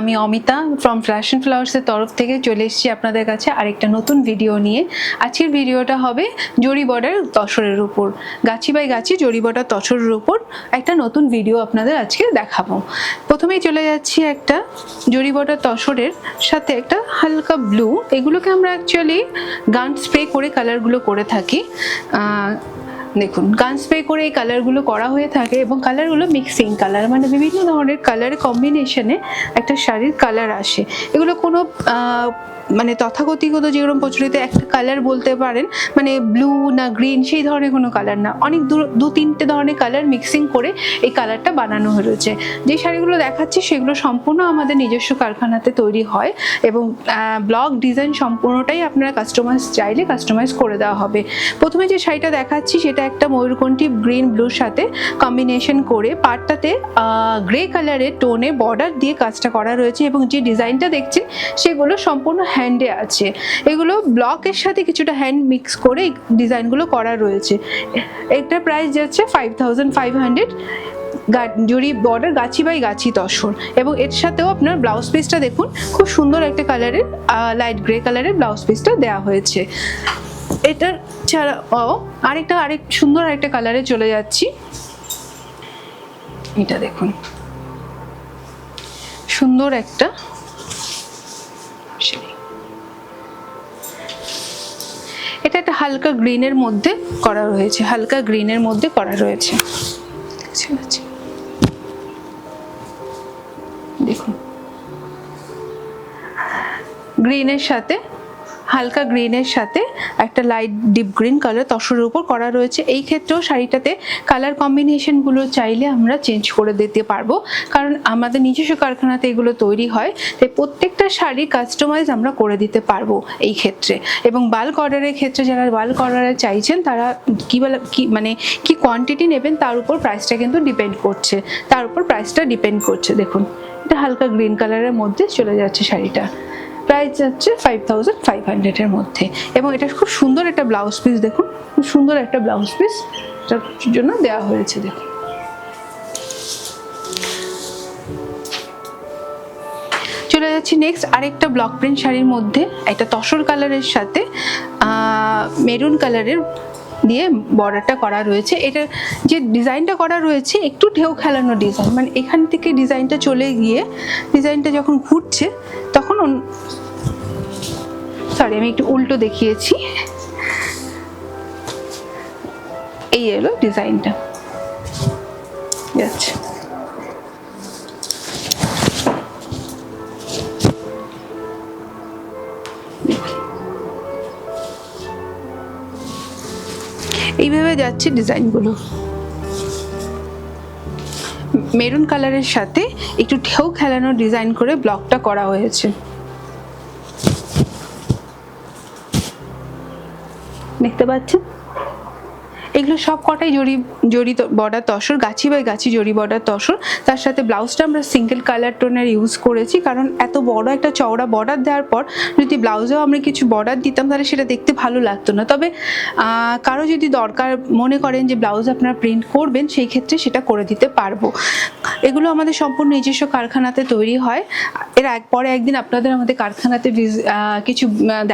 আমি Amita from fashion ফ্লাওয়ার্সের তরফ থেকে চলে এসেছি আপনাদের কাছে আরেকটা নতুন ভিডিও নিয়ে। আজকের ভিডিওটা হবে জরি বর্ডার তসরের উপর, গাছি বাই গাছি জরি বর্ডার তসরের উপর একটা নতুন ভিডিও আপনাদের আজকে দেখাবো। প্রথমেই চলে যাচ্ছি একটা জরি বর্ডার তসরের সাথে একটা হালকা ব্লু, এগুলোকে আমরা অ্যাকচুয়ালি গান স্প্রে করে কালারগুলো করে থাকি। দেখুন গান স্প্রে করে এই কালারগুলো করা হয়ে থাকে এবং কালারগুলো মিক্সিং কালার, মানে বিভিন্ন ধরনের কালারের কম্বিনেশনে একটা শাড়ির কালার আসে। এগুলো কোনো মানে তথাকথিত যেরকম প্রচলিত একটা কালার বলতে পারেন, মানে ব্লু না গ্রিন সেই ধরনের কোনো কালার না, অনেক দু তিনটে ধরনের কালার মিক্সিং করে এই কালারটা বানানো হয়েছে। যে শাড়িগুলো দেখাচ্ছি সেগুলো সম্পূর্ণ আমাদের নিজস্ব কারখানাতে তৈরি হয় এবং ব্লক ডিজাইন সম্পূর্ণটাই আপনারা কাস্টমাইজ চাইলে কাস্টমাইজ করে দেওয়া হবে। প্রথমে যে শাড়িটা দেখাচ্ছি সেটা একটা ময়ূরকণ্ঠী গ্রিন ব্লুর সাথে কম্বিনেশন করে পাড়টাতে গ্রে কালারের টোনে বর্ডার দিয়ে কাজটা করা রয়েছে এবং যে ডিজাইনটা দেখছেন সেগুলো সম্পূর্ণ হ্যান্ডে আছে। এগুলো ব্লকের সাথে কিছুটা হ্যান্ড মিক্স করে এই ডিজাইনগুলো করা রয়েছে। এটার প্রাইস যাচ্ছে 5500 জরি বর্ডার গাছি বাই গাছি তসর। এবং এর সাথেও আপনার ব্লাউজ পিসটা দেখুন, খুব সুন্দর একটা কালারের লাইট গ্রে কালারের ব্লাউজ পিসটা দেওয়া হয়েছে। এটার ছাড়াও আরেক সুন্দর একটা কালারে চলে যাচ্ছি। এটা দেখুন সুন্দর একটা, এটা একটা হালকা গ্রিনের মধ্যে করা রয়েছে, হালকা গ্রিনের মধ্যে করা রয়েছে। দেখুন গ্রিনের সাথে হালকা গ্রিনের সাথে একটা লাইট ডিপ গ্রিন কালার তসরের উপর করা রয়েছে। এই ক্ষেত্রেও শাড়িটাতে কালার কম্বিনেশনগুলো চাইলে আমরা চেঞ্জ করে দিতে পারবো, কারণ আমাদের নিজস্ব কারখানাতে এগুলো তৈরি হয়, তাই প্রত্যেকটা শাড়ি কাস্টমাইজ আমরা করে দিতে পারবো এই ক্ষেত্রে। এবং বাল্ক অর্ডারের ক্ষেত্রে যারা বাল্ক অর্ডারে চাইছেন তারা কি কোয়ান্টিটি নেবেন তার উপর প্রাইসটা কিন্তু ডিপেন্ড করছে। দেখুন এটা হালকা গ্রিন কালারের মধ্যে চলে যাচ্ছে শাড়িটা, প্রাইস যাচ্ছে 5500 এর মধ্যে। এবং এটা খুব সুন্দর একটা ব্লাউজ পিস, দেখুন খুব সুন্দর একটা ব্লাউজ পিস এটার জন্য দেওয়া হয়েছে। দেখুন চলে যাচ্ছি নেক্সট আরেকটা ব্লক প্রিন্ট শাড়ির মধ্যে, একটা তসর কালারের সাথে মেরুন কালারের দিয়ে বর্ডারটা করা রয়েছে। এটা যে ডিজাইনটা করা রয়েছে একটু ঢেউ খেলানো ডিজাইন, মানে এখান থেকে ডিজাইনটা চলে গিয়ে ডিজাইনটা যখন ঘুরছে তখন আমি একটু উল্টো দেখিয়েছি, এই এলো ডিজাইনটা যাচ্ছে। এইভাবে যাচ্ছে ডিজাইনগুলো, মেরুন কালারের সাথে একটু ঢেউ খেলানো ডিজাইন করে ব্লকটা করা হয়েছে। দেখতে পাচ্ছেন এগুলো সব কটাই জরি বর্ডার তসর, গাছি বাই গাছি জরি বর্ডার তসর। তার সাথে ব্লাউজটা আমরা সিঙ্গেল কালার টোনের ইউজ করেছি, কারণ এত বড় একটা চওড়া বর্ডার দেওয়ার পর যদি ব্লাউজেও আমরা কিছু বর্ডার দিতাম তাহলে সেটা দেখতে ভালো লাগতো না। তবে কারো যদি দরকার মনে করেন যে ব্লাউজ আপনারা প্রিন্ট করবেন, সেই ক্ষেত্রে সেটা করে দিতে পারবো। এগুলো আমাদের সম্পূর্ণ নিজস্ব কারখানাতে তৈরি হয়। এর পরে একদিন আপনাদের আমাদের কারখানাতে কিছু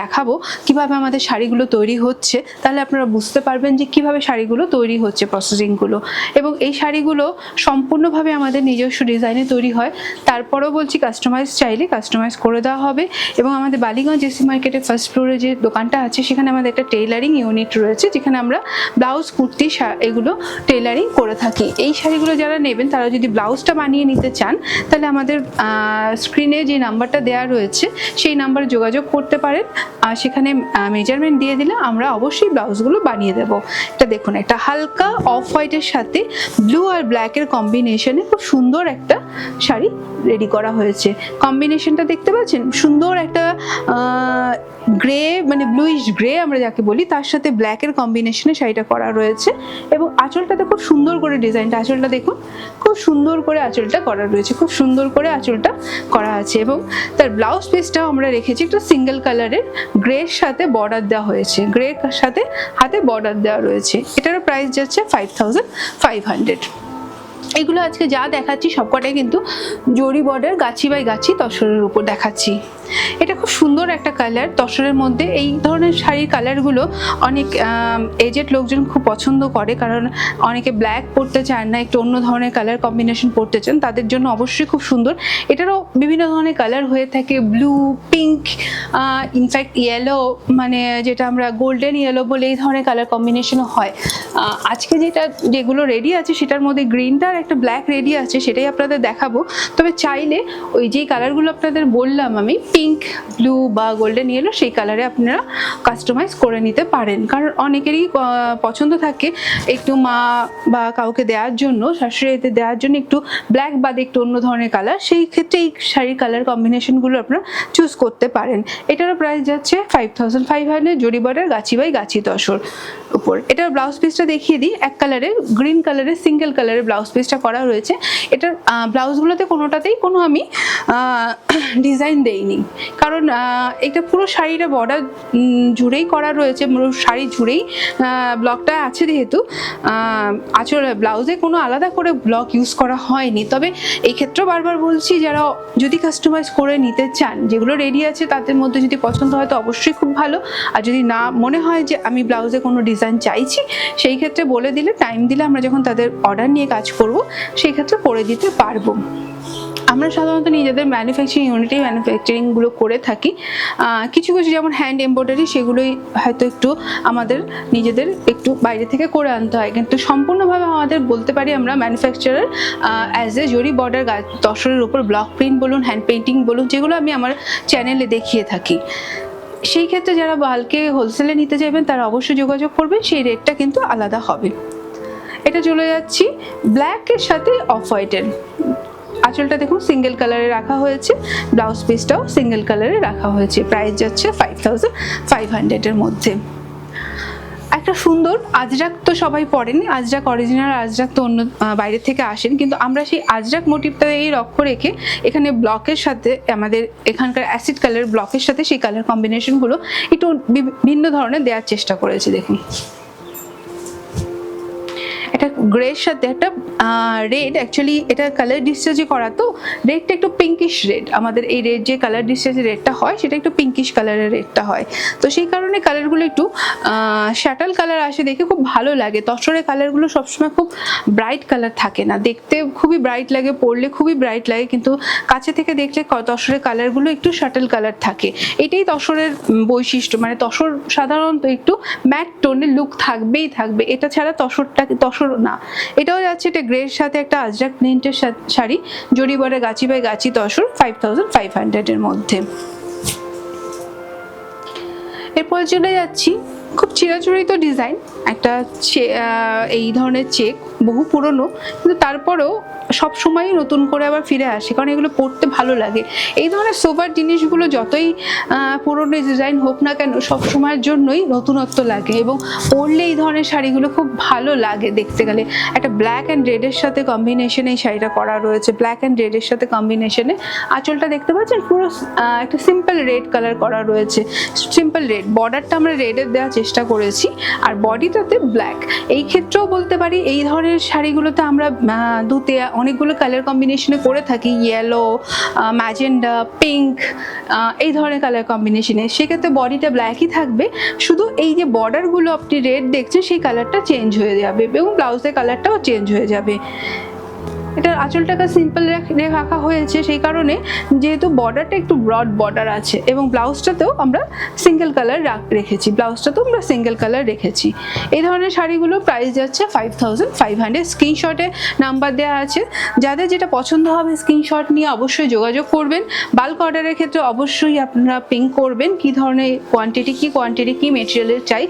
দেখাবো কিভাবে আমাদের শাড়িগুলো তৈরি হচ্ছে, তাহলে আপনারা বুঝতে পারবেন যে কিভাবে শাড়িগুলো তৈরি হচ্ছে, প্রসেসিংগুলো। এবং এই শাড়িগুলো সম্পূর্ণভাবে আমাদের নিজস্ব ডিজাইনে তৈরি হয়। তারপরেও বলছি কাস্টমাইজ চাইলে কাস্টমাইজ করে দেওয়া হবে। এবং আমাদের বালিগঞ্জ এসি মার্কেটের ফার্স্ট ফ্লোরে যে দোকানটা আছে সেখানে আমাদের একটা টেইলারিং ইউনিট রয়েছে, যেখানে আমরা ব্লাউজ কুর্তি এগুলো টেইলারিং করে থাকি। এই শাড়িগুলো যারা নেবেন তারা যদি ব্লাউজটা বানিয়ে নিতে চান তাহলে আমাদের স্ক্রিনে যে নাম্বারটা দেওয়া রয়েছে সেই নাম্বারে যোগাযোগ করতে পারেন, আর সেখানে মেজারমেন্ট দিয়ে দিলে আমরা অবশ্যই ব্লাউজগুলো বানিয়ে দেবো। এটা দেখুন একটা হালকা অফ হোয়াইটের সাথে ব্লু আর ব্ল্যাকের কম্বিনেশনে খুব সুন্দর একটা শাড়ি রেডি করা হয়েছে। কম্বিনেশনটা দেখতে পাচ্ছেন, সুন্দর একটা গ্রে, মানে ব্লুইশ গ্রে আমরা যাকে বলি, তার সাথে ব্ল্যাকের কম্বিনেশনে শাড়িটা করা রয়েছে। এবং আঁচলটাতে খুব সুন্দর করে ডিজাইনটা, আঁচলটা দেখুন খুব সুন্দর করে আঁচলটা করা রয়েছে, খুব সুন্দর করে আঁচলটা করা আছে। এবং তার ব্লাউজ পিসটাও আমরা রেখেছি একটা সিঙ্গেল কালারের গ্রের সাথে বর্ডার দেওয়া হয়েছে, গ্রের সাথে হাতে বর্ডার দেওয়া রয়েছে। এটারও প্রাইস যাচ্ছে 5500। এগুলো আজকে যা দেখাচ্ছি সবকটাই কিন্তু জরি বর্ডার গাছি বাই গাছি তসরের উপর দেখাচ্ছি। এটা খুব সুন্দর একটা কালার তসরের মধ্যে। এই ধরনের শাড়ির কালারগুলো অনেক এজেড লোকজন খুব পছন্দ করে, কারণ অনেকে ব্ল্যাক পরতে চান না, একটু অন্য ধরনের কালার কম্বিনেশন পরতে চান, তাদের জন্য অবশ্যই খুব সুন্দর। এটারও বিভিন্ন ধরনের কালার হয়ে থাকে, ব্লু, পিঙ্ক, ইনফ্যাক্ট ইয়েলো, মানে যেটা আমরা গোল্ডেন ইয়েলো বলে এই ধরনের কালার কম্বিনেশনও হয়। আজকে যেগুলো রেডি আছে সেটার মধ্যে গ্রিনটা আর একটা ব্ল্যাক রেডি আছে, সেটাই আপনাদের দেখাবো। তবে চাইলে ওই যেই কালারগুলো আপনাদের বললাম আমি, পিঙ্ক, ব্লু বা গোল্ডেন ইয়েলো, সেই কালারে আপনারা কাস্টমাইজ করে নিতে পারেন। কারণ অনেকেরই পছন্দ থাকে একটু মা বা কাউকে দেওয়ার জন্য, শাশুড়িতে দেওয়ার জন্য একটু ব্ল্যাক বাদে একটু অন্য ধরনের কালার, সেই ক্ষেত্রে এই শাড়ির কালার কম্বিনেশনগুলো আপনারা চুজ করতে পারেন। এটারও প্রাইস যাচ্ছে 5500 জরি বর্ডার গাছি বাই গাছি তসর উপর। এটার ব্লাউজ পিসটা দেখিয়ে দিই। এক কালারে গ্রিন কালারের সিঙ্গেল কালারের ব্লাউজ পিসটা করা রয়েছে। এটার ব্লাউজগুলোতে কোনোটাতেই কোনো আমি ডিজাইন দেইনি, কারণ এটা পুরো শাড়িটা বর্ডার জুড়েই করা রয়েছে, পুরো শাড়ি জুড়েই ব্লকটা আছে, যেহেতু আঁচল ব্লাউজে কোনো আলাদা করে ব্লক ইউজ করা হয়নি। তবে এই ক্ষেত্রেও বারবার বলছি, যারা যদি কাস্টমাইজ করে নিতে চান, যেগুলো রেডি আছে তাদের মধ্যে যদি পছন্দ হয় তো অবশ্যই খুব ভালো। আর যদি না মনে হয় যে আমি ব্লাউজে কোনো ডিজাইন চাইছি, সেই ক্ষেত্রে বলে দিলে, টাইম দিলে আমরা যখন তাদের অর্ডার নিয়ে কাজ করব সেই ক্ষেত্রে করে দিতে পারবো। আমরা সাধারণত নিজেদের ম্যানুফ্যাকচারিং ইউনিটে ম্যানুফ্যাকচারিংগুলো করে থাকি। কিছু কিছু যেমন হ্যান্ড এমব্রয়ডারি, সেগুলোই হয়তো একটু আমাদের নিজেদের একটু বাইরে থেকে করে আনতে হয়, কিন্তু সম্পূর্ণভাবে আমাদের বলতে পারি আমরা ম্যানুফ্যাকচারার অ্যাজ এ জরি বর্ডার তসরের উপর ব্লক প্রিন্ট বলুন, হ্যান্ড পেইন্টিং বলুন, যেগুলো আমি আমার চ্যানেলে দেখিয়ে থাকি। সেই ক্ষেত্রে যারা বাল্কে হোলসেলে নিতে চাইবেন তারা অবশ্যই যোগাযোগ করবেন, সেই রেটটা কিন্তু আলাদা হবে। এটা চলে যাচ্ছি ব্ল্যাকের সাথে অফ হোয়াইটের। আঁচলটা দেখুন সিঙ্গেল কালারে রাখা হয়েছে, ব্লাউজ পিসটাও সিঙ্গেল কালারে রাখা হয়েছে। প্রাইস যাচ্ছে 5500 মধ্যে। একটা সুন্দর আজরাক তো সবাই পরেনি, আজরাক অরিজিনাল আজরাক তো অন্য বাইরে থেকে আসেন, কিন্তু আমরা সেই আজরাক মোটিভটা এই লক্ষ্য রেখে এখানে ব্লকের সাথে আমাদের এখানকার অ্যাসিড কালার ব্লকের সাথে সেই কালার কম্বিনেশনগুলো একটু ভিন্ন ধরনের দেওয়ার চেষ্টা করেছি। দেখুন এটা গ্রের সাথে একটা রেড, অ্যাকচুয়ালি এটা কালার ডিসচার্জে করা, তো রেডটা একটু পিঙ্কিশ রেড। আমাদের এই রেড যে কালার ডিসচার্জে রেডটা হয় সেটা একটু পিঙ্কিশ কালারের রেডটা হয়, তো সেই কারণে কালারগুলো একটু শ্যাটাল কালার আসে, দেখে খুব ভালো লাগে। তসরের কালারগুলো সবসময় খুব ব্রাইট কালার থাকে না, দেখতে খুবই ব্রাইট লাগে, পরলে খুবই ব্রাইট লাগে, কিন্তু কাছে থেকে দেখলে তসরের কালারগুলো একটু শ্যাটাল কালার থাকে। এটাই তসরের বৈশিষ্ট্য, মানে তসর সাধারণত একটু ম্যাট টোনের লুক থাকবেই থাকবে, এটা ছাড়া তসর না। এটাও যাচ্ছে এটা গ্রের সাথে একটা আজরাক প্রিন্টের শাড়ি, জরি বর্ডার গাছি বাই গাছি তসর 5500 মধ্যে। এরপর চলে যাচ্ছি খুব চিরাচরিত ডিজাইন, একটা এই ধরনের চেক, বহু পুরনো কিন্তু তারপরেও সব সময় নতুন করে আবার ফিরে আসে, কারণ এগুলো পরতে ভালো লাগে। এই ধরনের সোবার জিনিসগুলো যতই পুরনো ডিজাইন হোক না কেন, সব সময়ের জন্যই নতুনত্ব লাগে, এবং পরলে এই ধরনের শাড়িগুলো খুব ভালো লাগে দেখতে গেলে। একটা ব্ল্যাক অ্যান্ড রেডের সাথে কম্বিনেশনে এই শাড়িটা করা রয়েছে, ব্ল্যাক অ্যান্ড রেডের সাথে কম্বিনেশনে। আঁচলটা দেখতে পাচ্ছেন পুরো একটা সিম্পল রেড কালার করা রয়েছে, সিম্পল রেড। বর্ডারটা আমরা রেডের দেওয়ার চেষ্টা করেছি, আর বডিটাতে ব্ল্যাক। এই ক্ষেত্রেও বলতে পারি এই ধরনের শাড়িগুলোতে আমরা দুতে অনেকগুলো কালার কম্বিনেশনে করে থাকি, ইয়েলো, ম্যাজেন্ডা, পিঙ্ক, এই ধরনের কালার কম্বিনেশনে। সেক্ষেত্রে বডিটা ব্ল্যাকই থাকবে, শুধু এই যে বর্ডারগুলো আপনি রেড দেখছেন সেই কালারটা চেঞ্জ হয়ে যাবে, এবং ব্লাউজের কালারটাও চেঞ্জ হয়ে যাবে। এটার আঁচলটাকে সিম্পল রাখা হয়েছে সেই কারণে, যেহেতু বর্ডারটা একটু ব্রড বর্ডার আছে, এবং ব্লাউজটাতেও আমরা সিঙ্গেল কালার রেখেছি, ব্লাউজটাতেও আমরা সিঙ্গেল কালার রেখেছি। এই ধরনের শাড়িগুলো প্রাইস যাচ্ছে 5500। স্ক্রিনশটে নাম্বার দেওয়া আছে, যাদের যেটা পছন্দ হবে স্ক্রিনশট নিয়ে অবশ্যই যোগাযোগ করবেন। বাল্ক অর্ডারের ক্ষেত্রে অবশ্যই আপনারা পিং করবেন কি ধরনের কোয়ান্টিটি, কি মেটেরিয়ালের চাই,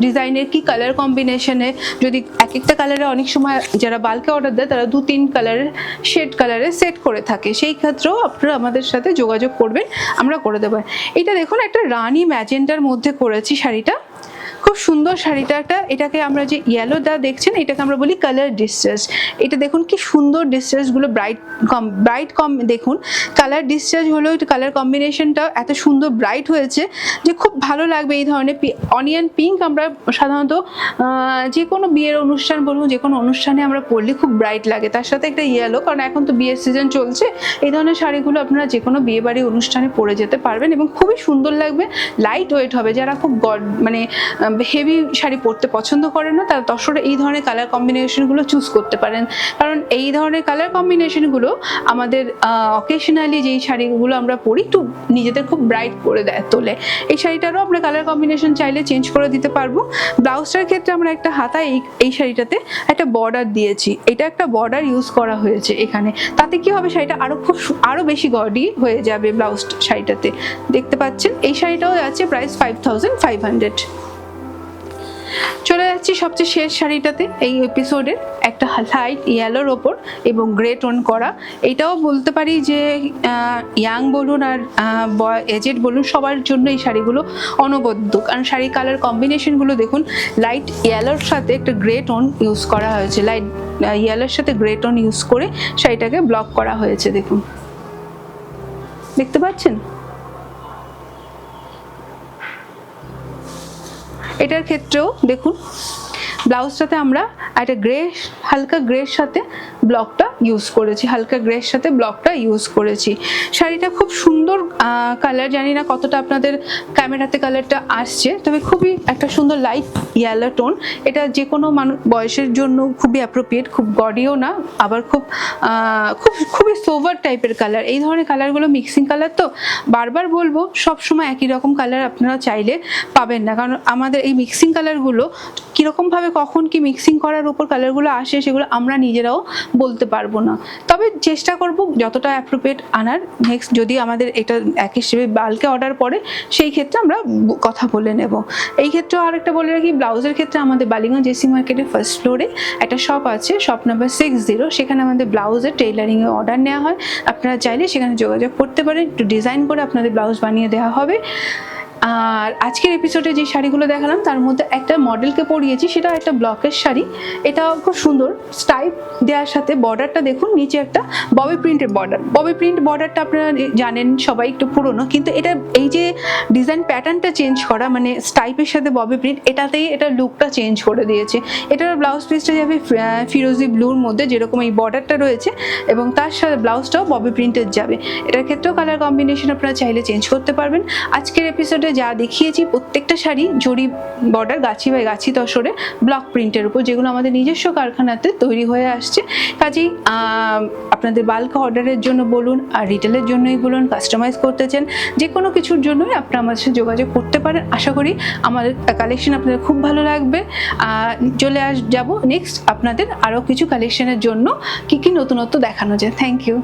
ডিজাইনের কি কালার কম্বিনেশনে। যদি এক একটা কালারে অনেক সময় যারা বাল্কে অর্ডার তারা 2-3 কালারের শেড কালারে সেট করে থাকে, সেই ক্ষেত্রেও আপনারা আমাদের সাথে যোগাযোগ করবেন, আমরা করে দেবো। এটা দেখুন একটা রানী ম্যাজেন্ডার মধ্যে করেছি শাড়িটা, খুব খুব সুন্দর শাড়িটা একটা, এটাকে আমরা যে ইয়েলো দা দেখছেন এটাকে আমরা বলি কালার ডিসচার্জ। এটা দেখুন কি সুন্দর ডিসচার্জগুলো, ব্রাইট কম দেখুন কালার ডিসচার্জ হলো, কালার কম্বিনেশনটা এত সুন্দর ব্রাইট হয়েছে যে খুব ভালো লাগবে। এই ধরনের অনিয়ন পিঙ্ক আমরা সাধারণত যে কোনো বিয়ের অনুষ্ঠান বলুন, যে কোনো অনুষ্ঠানে আমরা পরলে খুব ব্রাইট লাগে, তার সাথে একটা ইয়েলো, কারণ এখন তো বিয়ের সিজন চলছে। এই ধরনের শাড়িগুলো আপনারা যে কোনো বিয়ে বাড়ির অনুষ্ঠানে পরে যেতে পারবেন এবং খুবই সুন্দর লাগবে, লাইট ওয়েট হবে। যারা খুব মানে হেভি শাড়ি পরতে পছন্দ করে না তারা তসরে এই ধরনের কালার কম্বিনেশনগুলো চুজ করতে পারেন, কারণ এই ধরনের কালার কম্বিনেশনগুলো আমাদের অকেশনালি যেই শাড়িগুলো আমরা পরি একটু নিজেদের খুব ব্রাইট করে তোলে। এই শাড়িটারও আমরা কালার কম্বিনেশন চাইলে চেঞ্জ করে দিতে পারবো। ব্লাউজটার ক্ষেত্রে আমরা একটা হাতায় এই শাড়িটাতে একটা বর্ডার দিয়েছি, এটা একটা বর্ডার ইউজ করা হয়েছে এখানে, তাতে কি হবে শাড়িটা আরো বেশি গডি হয়ে যাবে। ব্লাউজ শাড়িটাতে দেখতে পাচ্ছেন এই শাড়িটাও আছে প্রাইস 5500। চলে যাচ্ছি সবচেয়ে শেষ শাড়িটাতে এই এপিসোডের, একটা লাইট ইয়েলোর ওপর এবং গ্রে টোন করা। এটাও বলতে পারি যে ইয়াং বলুন আর এজেড বলুন সবার জন্য এই শাড়িগুলো অনবদ্য, কারণ শাড়ি কালার কম্বিনেশনগুলো দেখুন লাইট ইয়েলোর সাথে একটা গ্রে টোন ইউজ করা হয়েছে, লাইট ইয়েলোর সাথে গ্রে টোন ইউজ করে শাড়িটাকে ব্লক করা হয়েছে। দেখুন দেখতে পাচ্ছেন, এটার ক্ষেত্রেও দেখুন ব্লাউজটাতে আমরা একটা হালকা গ্রের সাথে ব্লকটা ইউজ করেছি, হালকা গ্রের সাথে ব্লকটা ইউজ করেছি। শাড়িটা খুব সুন্দর কালার, জানি না কতটা আপনাদের ক্যামেরাতে কালারটা আসছে, তবে খুবই একটা সুন্দর লাইট ইয়েলো টোন। এটা যে কোনো বয়সের জন্য খুবই অ্যাপ্রোপ্রিয়েট, খুব গডিও না, আবার খুবই সোভার টাইপের কালার। এই ধরনের কালারগুলো মিক্সিং কালার, তো বারবার বলবো সবসময় একই রকম কালার আপনারা চাইলে পাবেন না, কারণ আমাদের এই মিক্সিং কালারগুলো কীরকমভাবে কখন কি মিক্সিং করার উপর কালারগুলো আসে সেগুলো আমরা নিজেরাও বলতে পারবো না, তবে চেষ্টা করব যতটা অ্যাপ্রোপ্রিয়েট আনার। নেক্সট যদি আমাদের এটা এক হিসেবে বাল্কে অর্ডার পড়ে সেই ক্ষেত্রে আমরা কথা বলে নেব। এই ক্ষেত্রেও আরেকটা বলে রাখি, ব্লাউজের ক্ষেত্রে আমাদের বালিগঞ্জ জেসি মার্কেটের ফার্স্ট ফ্লোরে একটা শপ আছে, শপ নাম্বার 60, সেখানে আমাদের ব্লাউজের টেইলারিংয়ে অর্ডার নেওয়া হয়। আপনারা চাইলে সেখানে যোগাযোগ করতে পারেন, একটু ডিজাইন করে আপনাদের ব্লাউজ বানিয়ে দেওয়া হবে। আর আজকের এপিসোডে যে শাড়িগুলো দেখালাম তার মধ্যে একটা মডেলকে পরিয়েছি, সেটা একটা ব্লকের শাড়ি। এটা খুব সুন্দর স্টাইপ দেওয়ার সাথে বর্ডারটা দেখুন, নিচে একটা ববি প্রিন্টের বর্ডার। ববি প্রিন্ট বর্ডারটা আপনারা জানেন সবাই, একটু পুরনো, কিন্তু এটা এই যে ডিজাইন প্যাটার্নটা চেঞ্জ করা, মানে স্টাইপের সাথে ববি প্রিন্ট, এটাতেই এটা লুকটা চেঞ্জ করে দিয়েছে। এটার ব্লাউজ পিসটা যাবে ফিরোজি ব্লুর মধ্যে, যেরকম এই বর্ডারটা রয়েছে, এবং তার সাথে ব্লাউজটাও ববি প্রিন্টের যাবে। এটার ক্ষেত্রেও কালার কম্বিনেশন আপনারা চাইলে চেঞ্জ করতে পারবেন। আজকের এপিসোডে যা দেখিয়েছি প্রত্যেকটা শাড়ি জরি border Gachhi by Gachhi তসরে block প্রিন্টের উপর, যেগুলো আমাদের নিজস্ব কারখানাতে তৈরি হয়ে আসছে। কাজেই আপনাদের বাল্ক অর্ডারের জন্য বলুন আর রিটেলের জন্যই বলুন, কাস্টমাইজ করতে চান, যে কোনো কিছুর জন্যই আপনারা আমাদের সাথে যোগাযোগ করতে পারেন। আশা করি আমাদের কালেকশন আপনাদের খুব ভালো লাগবে। চলে যাব নেক্সট আপনাদের আরও কিছু কালেকশনের জন্য কি নতুনত্ব দেখানো যায়। Thank you.